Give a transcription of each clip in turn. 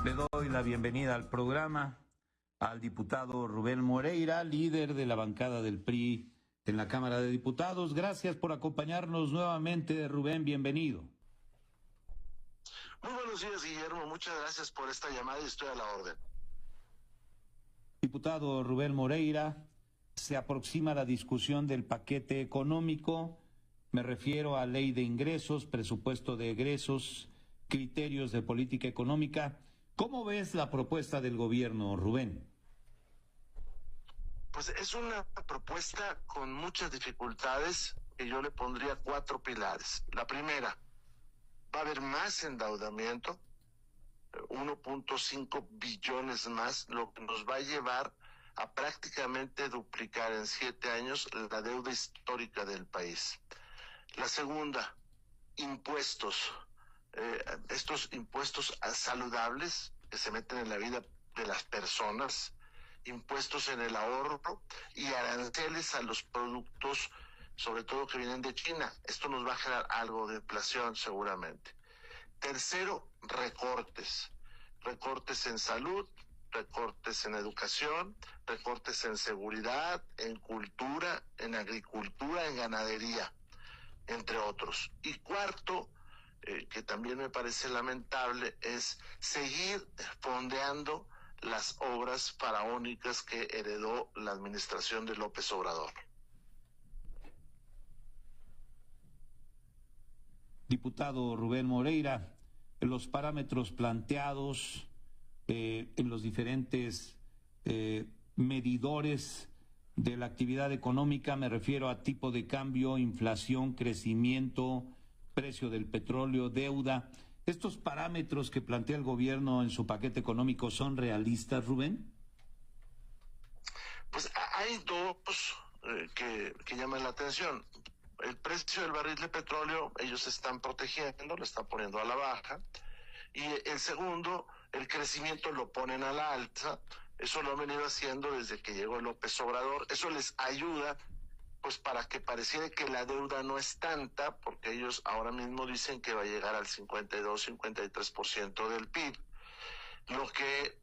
Le doy la bienvenida al programa al diputado Rubén Moreira, líder de la bancada del PRI en la Cámara de Diputados. Gracias por acompañarnos nuevamente, Rubén, bienvenido. Muy buenos días, Guillermo. Muchas gracias por esta llamada y estoy a la orden. Diputado Rubén Moreira, se aproxima la discusión del paquete económico. Me refiero a ley de ingresos, presupuesto de egresos, criterios de política económica. ¿Cómo ves la propuesta del gobierno, Rubén? Pues es una propuesta con muchas dificultades que yo le pondría 4 pilares. La primera, va a haber más endeudamiento, 1.5 billones más, lo que nos va a llevar a prácticamente duplicar en 7 años la deuda histórica del país. La segunda, impuestos. Estos impuestos saludables que se meten en la vida de las personas, impuestos en el ahorro y aranceles a los productos, sobre todo que vienen de China. Esto nos va a generar algo de inflación seguramente. Tercero, recortes. Recortes en salud, recortes en educación, recortes en seguridad, en cultura, en agricultura, en ganadería, entre otros. Y cuarto, que también me parece lamentable, es seguir fondeando las obras faraónicas que heredó la administración de López Obrador. Diputado Rubén Moreira, los parámetros planteados en los diferentes medidores de la actividad económica, me refiero a tipo de cambio, inflación, crecimiento, precio del petróleo, deuda. ¿Estos parámetros que plantea el gobierno en su paquete económico son realistas, Rubén? Pues hay dos que llaman la atención. El precio del barril de petróleo, ellos están protegiendo, lo están poniendo a la baja. Y el segundo, el crecimiento lo ponen a la alza. Eso lo han venido haciendo desde que llegó López Obrador. Eso les ayuda pues para que pareciera que la deuda no es tanta, porque ellos ahora mismo dicen que va a llegar al 52-53% del PIB. Lo que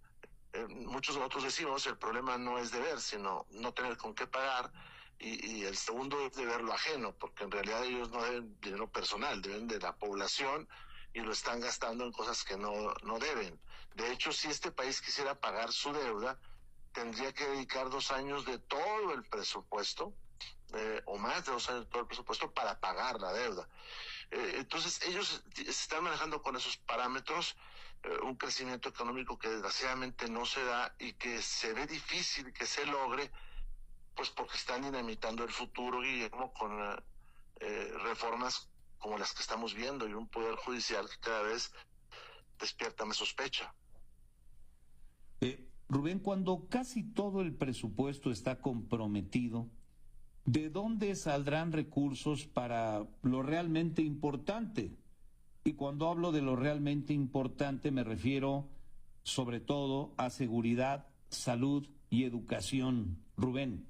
muchos de nosotros decimos, el problema no es deber, sino no tener con qué pagar, y el segundo es deber lo ajeno, porque en realidad ellos no deben dinero personal, deben de la población, y lo están gastando en cosas que no deben. De hecho, si este país quisiera pagar su deuda, tendría que dedicar 2 años de todo el presupuesto, o más de 2 años de todo el presupuesto para pagar la deuda. Entonces ellos se están manejando con esos parámetros, un crecimiento económico que desgraciadamente no se da y que se ve difícil que se logre, pues porque están dinamitando el futuro, Guillermo, con reformas como las que estamos viendo y un poder judicial que cada vez despierta más sospecha. Rubén, cuando casi todo el presupuesto está comprometido, ¿de dónde saldrán recursos para lo realmente importante? Y cuando hablo de lo realmente importante me refiero sobre todo a seguridad, salud y educación. Rubén.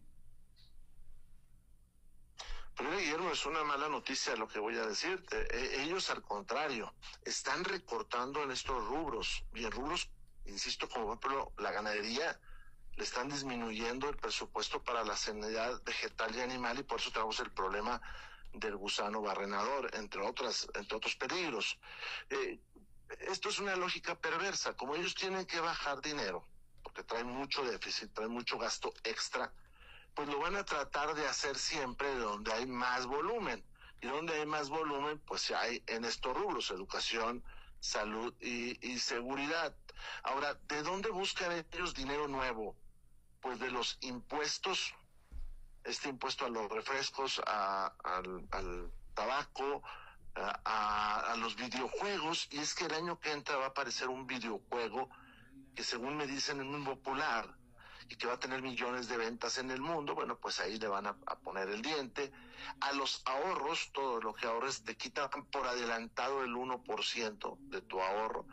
Pero Guillermo, es una mala noticia lo que voy a decirte. Ellos, al contrario, están recortando en estos rubros, y en rubros, insisto, como por ejemplo la ganadería, le están disminuyendo el presupuesto para la sanidad vegetal y animal, y por eso tenemos el problema del gusano barrenador, entre otros peligros. Esto es una lógica perversa. Como ellos tienen que bajar dinero, porque traen mucho déficit, traen mucho gasto extra, pues lo van a tratar de hacer siempre de donde hay más volumen. Y donde hay más volumen, pues hay en estos rubros: educación, salud y seguridad. Ahora, ¿de dónde buscan ellos dinero nuevo? Pues de los impuestos, este impuesto a los refrescos, al tabaco, a los videojuegos. Y es que el año que entra va a aparecer un videojuego que, según me dicen, es muy popular y que va a tener millones de ventas en el mundo. Bueno, pues ahí le van a poner el diente. A los ahorros, todo lo que ahorres, te quitan por adelantado el 1% de tu ahorro.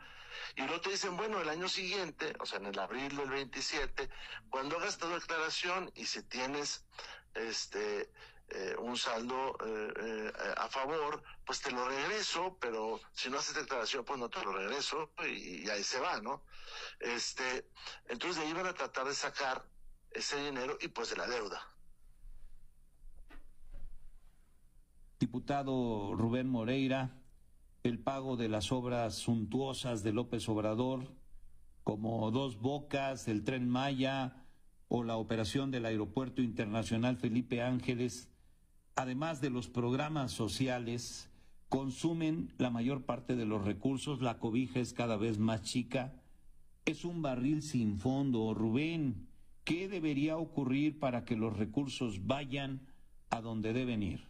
Y luego te dicen, bueno, el año siguiente, o sea, en el abril del 27, cuando hagas tu declaración y si tienes un saldo a favor, pues te lo regreso, pero si no haces declaración, pues no te lo regreso y ahí se va, ¿no? Entonces de ahí van a tratar de sacar ese dinero y pues de la deuda. Diputado Rubén Moreira, el pago de las obras suntuosas de López Obrador, como Dos Bocas, el Tren Maya o la operación del Aeropuerto Internacional Felipe Ángeles, además de los programas sociales, consumen la mayor parte de los recursos, la cobija es cada vez más chica. Es un barril sin fondo. Rubén, ¿qué debería ocurrir para que los recursos vayan a donde deben ir?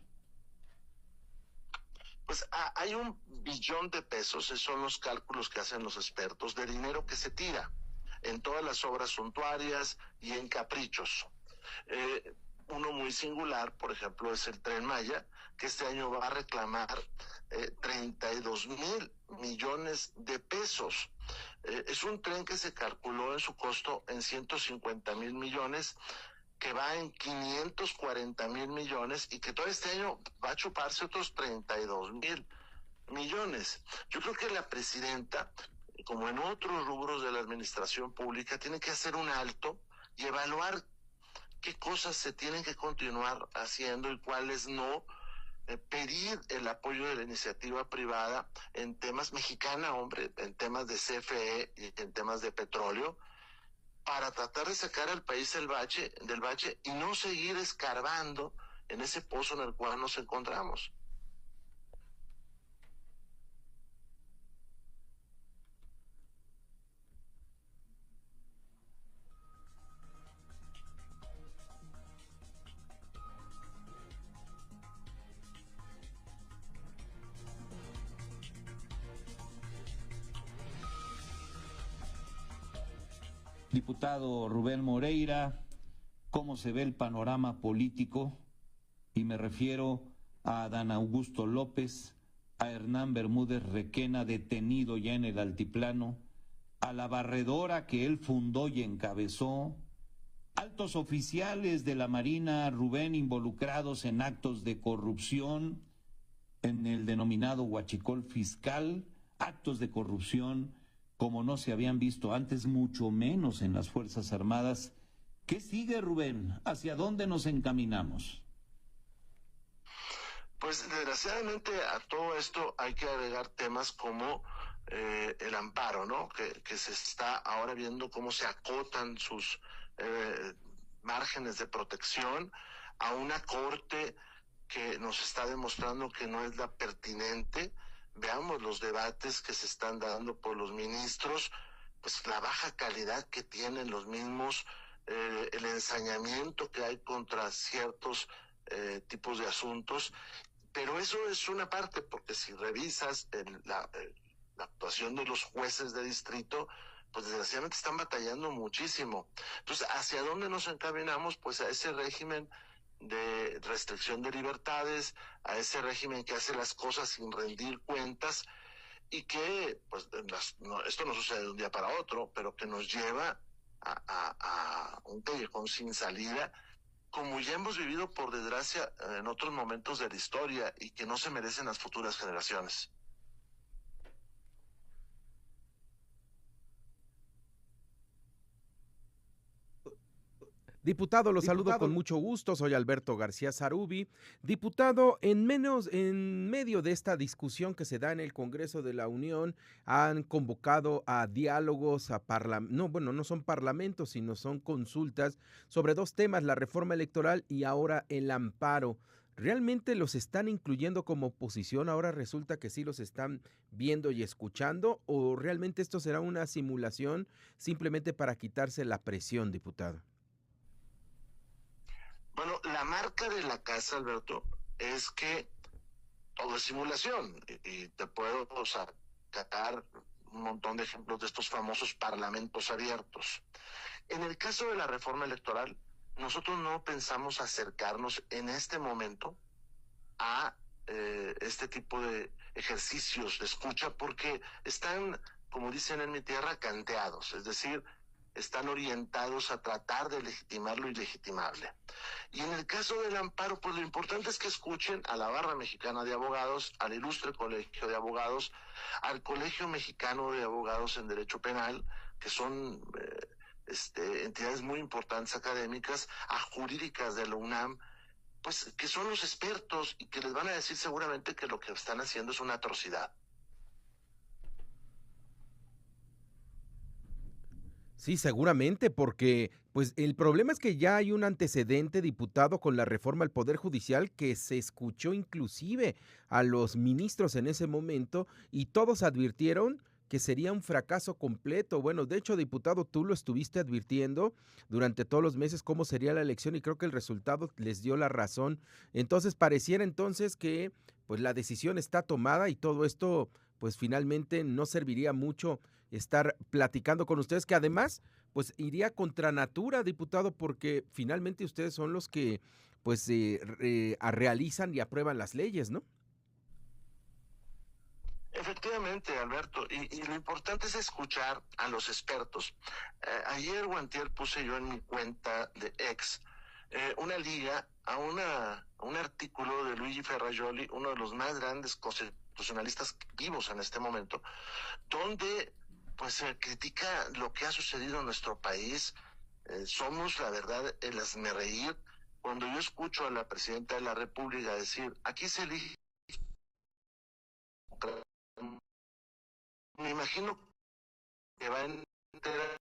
Pues hay 1 billón de pesos, esos son los cálculos que hacen los expertos, de dinero que se tira en todas las obras suntuarias y en caprichos. Uno muy singular, por ejemplo, es el Tren Maya, que este año va a reclamar 32,000 millones de pesos. Es un tren que se calculó en su costo en 150,000 millones, que va en 540,000 millones y que todo este año va a chuparse otros 32,000 millones. Yo creo que la presidenta, como en otros rubros de la administración pública, tiene que hacer un alto y evaluar qué cosas se tienen que continuar haciendo y cuáles no, pedir el apoyo de la iniciativa privada en temas mexicana, hombre, en temas de CFE y en temas de petróleo, para tratar de sacar al país del bache y no seguir escarbando en ese pozo en el cual nos encontramos. Diputado Rubén Moreira, ¿cómo se ve el panorama político? Y me refiero a Adán Augusto López, a Hernán Bermúdez Requena, detenido ya en el altiplano, a la barredora que él fundó y encabezó, altos oficiales de la Marina, Rubén, involucrados en actos de corrupción, en el denominado huachicol fiscal, actos de corrupción como no se habían visto antes, mucho menos en las Fuerzas Armadas. ¿Qué sigue, Rubén? ¿Hacia dónde nos encaminamos? Pues desgraciadamente a todo esto hay que agregar temas como el amparo, ¿no? Que se está ahora viendo cómo se acotan sus márgenes de protección a una corte que nos está demostrando que no es la pertinente. Veamos los debates que se están dando por los ministros, pues la baja calidad que tienen los mismos, el ensañamiento que hay contra ciertos tipos de asuntos, pero eso es una parte, porque si revisas la actuación de los jueces de distrito, pues desgraciadamente están batallando muchísimo. Entonces, ¿hacia dónde nos encaminamos? Pues a ese régimen de restricción de libertades, a ese régimen que hace las cosas sin rendir cuentas y que, pues, esto no sucede de un día para otro, pero que nos lleva a un callejón sin salida, como ya hemos vivido, por desgracia, en otros momentos de la historia y que no se merecen las futuras generaciones. Diputado, lo saludo con mucho gusto, soy Alberto García Zarubi. Diputado, en medio de esta discusión que se da en el Congreso de la Unión, han convocado a diálogos, no son parlamentos, sino son consultas sobre 2 temas, la reforma electoral y ahora el amparo. ¿Realmente los están incluyendo como oposición? Ahora resulta que sí los están viendo y escuchando, ¿o realmente esto será una simulación simplemente para quitarse la presión, diputado? Bueno, la marca de la casa, Alberto, es que todo es simulación y te puedo sacar un montón de ejemplos de estos famosos parlamentos abiertos. En el caso de la reforma electoral, nosotros no pensamos acercarnos en este momento a este tipo de ejercicios de escucha porque están, como dicen en mi tierra, canteados, es decir, están orientados a tratar de legitimar lo ilegitimable. Y en el caso del amparo, pues lo importante es que escuchen a la Barra Mexicana de Abogados, al Ilustre Colegio de Abogados, al Colegio Mexicano de Abogados en Derecho Penal, que son entidades muy importantes académicas, a jurídicas de la UNAM, pues que son los expertos y que les van a decir seguramente que lo que están haciendo es una atrocidad. Sí, seguramente, porque pues el problema es que ya hay un antecedente, diputado, con la reforma al Poder Judicial que se escuchó inclusive a los ministros en ese momento y todos advirtieron que sería un fracaso completo. Bueno, de hecho, diputado, tú lo estuviste advirtiendo durante todos los meses cómo sería la elección y creo que el resultado les dio la razón. Entonces, pareciera entonces que pues la decisión está tomada y todo esto pues finalmente no serviría mucho estar platicando con ustedes, que además, pues iría contra natura, diputado, porque finalmente ustedes son los que, pues, realizan y aprueban las leyes, ¿no? Efectivamente, Alberto, y lo importante es escuchar a los expertos. Ayer o antier puse yo en mi cuenta de ex una liga a un artículo de Luigi Ferrajoli, uno de los más grandes constitucionalistas vivos en este momento, donde pues se critica lo que ha sucedido en nuestro país. Somos, la verdad, el hazmerreír. Cuando yo escucho a la presidenta de la República decir, aquí se elige, me imagino que va a enterar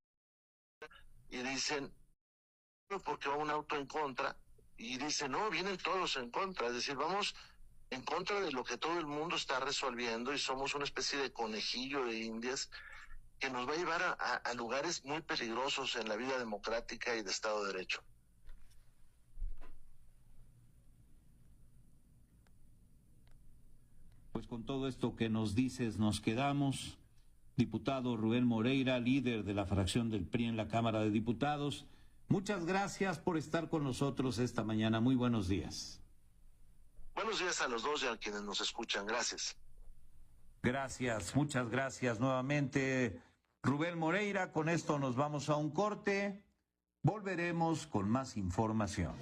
y dicen, porque va un auto en contra, y dicen, no, vienen todos en contra, es decir, vamos en contra de lo que todo el mundo está resolviendo y somos una especie de conejillo de indias que nos va a llevar a lugares muy peligrosos en la vida democrática y de Estado de Derecho. Pues con todo esto que nos dices nos quedamos. Diputado Rubén Moreira, líder de la fracción del PRI en la Cámara de Diputados, muchas gracias por estar con nosotros esta mañana. Muy buenos días. Buenos días a los dos y a quienes nos escuchan. Gracias. Gracias, muchas gracias nuevamente, Rubén Moreira. Con esto nos vamos a un corte. Volveremos con más información.